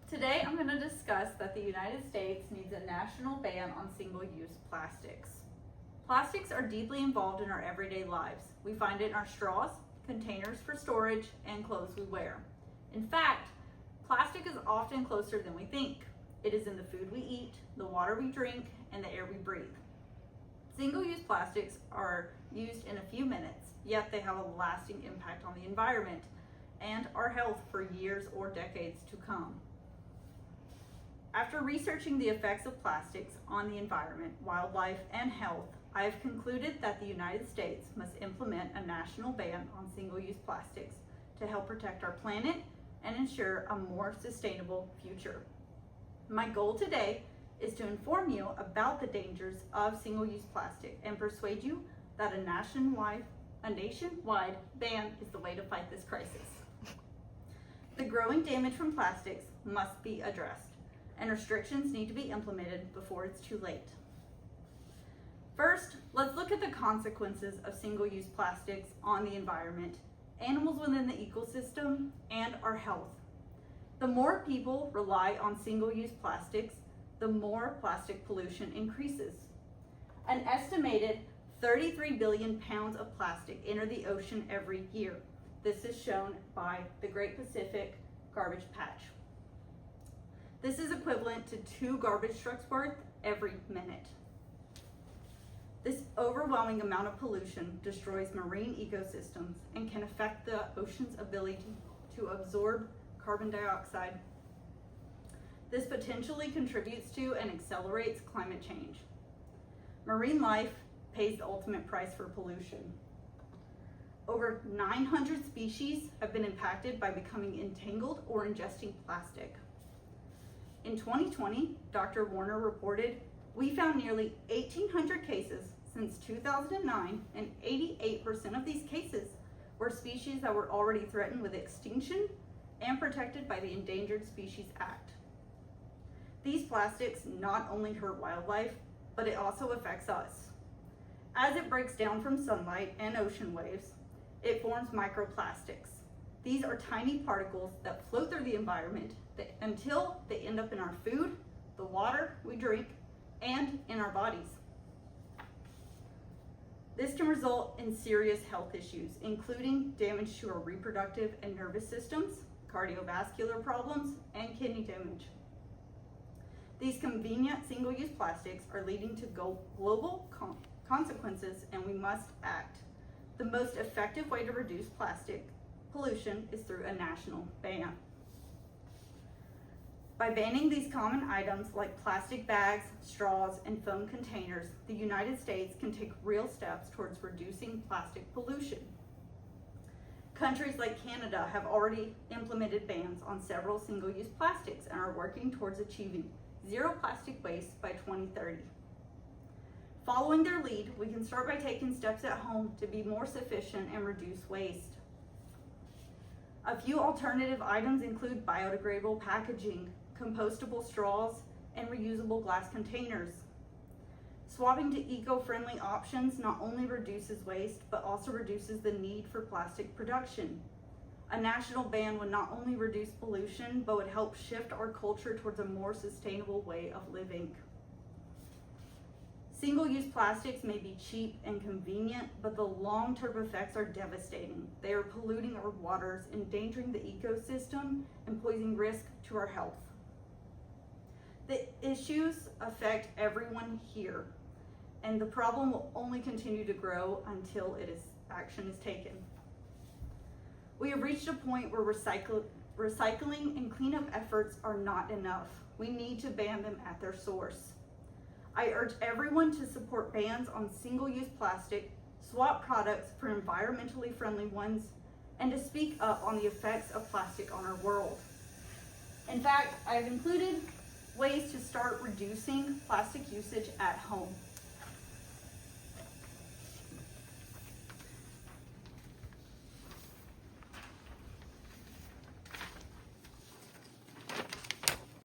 Today I'm going to discuss that the United States needs a national ban on single-use plastics. Plastics are deeply involved in our everyday lives. We find it in our straws, containers for storage, and clothes we wear. In fact, plastic is often closer than we think. It is in the food we eat, the water we drink, and the air we breathe. Single-use plastics are used in a few minutes, yet they have a lasting impact on the environment and our health for years or decades to come. After researching the effects of plastics on the environment, wildlife, and health, I have concluded that the United States must implement a national ban on single-use plastics to help protect our planet and ensure a more sustainable future. My goal today is to inform you about the dangers of single-use plastic and persuade you that a nationwide ban is the way to fight this crisis. The growing damage from plastics must be addressed, and restrictions need to be implemented before it's too late. First, let's look at the consequences of single-use plastics on the environment, animals within the ecosystem, and our health. The more people rely on single-use plastics, the more plastic pollution increases. An estimated 33 billion pounds of plastic enter the ocean every year. This is shown by the Great Pacific Garbage Patch. This is equivalent to 2 garbage trucks worth every minute. This overwhelming amount of pollution destroys marine ecosystems and can affect the ocean's ability to absorb carbon dioxide. This potentially contributes to and accelerates climate change. Marine life pays the ultimate price for pollution. Over 900 species have been impacted by becoming entangled or ingesting plastic. In 2020, Dr. Warner reported, "We found nearly 1,800 cases since 2009, and 88% of these cases were species that were already threatened with extinction and protected by the Endangered Species Act." These plastics not only hurt wildlife, but it also affects us. As it breaks down from sunlight and ocean waves, it forms microplastics. These are tiny particles that float through the environment until they end up in our food, the water we drink, and in our bodies. This can result in serious health issues, including damage to our reproductive and nervous systems, cardiovascular problems, and kidney damage. These convenient single-use plastics are leading to global consequences, and we must act. The most effective way to reduce plastic pollution is through a national ban. By banning these common items like plastic bags, straws, and foam containers, the United States can take real steps towards reducing plastic pollution. Countries like Canada have already implemented bans on several single-use plastics and are working towards achieving zero plastic waste by 2030. Following their lead, we can start by taking steps at home to be more sufficient and reduce waste. A few alternative items include biodegradable packaging, compostable straws, and reusable glass containers. Swapping to eco-friendly options not only reduces waste, but also reduces the need for plastic production. A national ban would not only reduce pollution, but would help shift our culture towards a more sustainable way of living. Single-use plastics may be cheap and convenient, but the long-term effects are devastating. They are polluting our waters, endangering the ecosystem, and posing risk to our health. The issues affect everyone here, and the problem will only continue to grow until action is taken. We have reached a point where recycling and cleanup efforts are not enough. We need to ban them at their source. I urge everyone to support bans on single-use plastic, swap products for environmentally friendly ones, and to speak up on the effects of plastic on our world. In fact, I have included ways to start reducing plastic usage at home.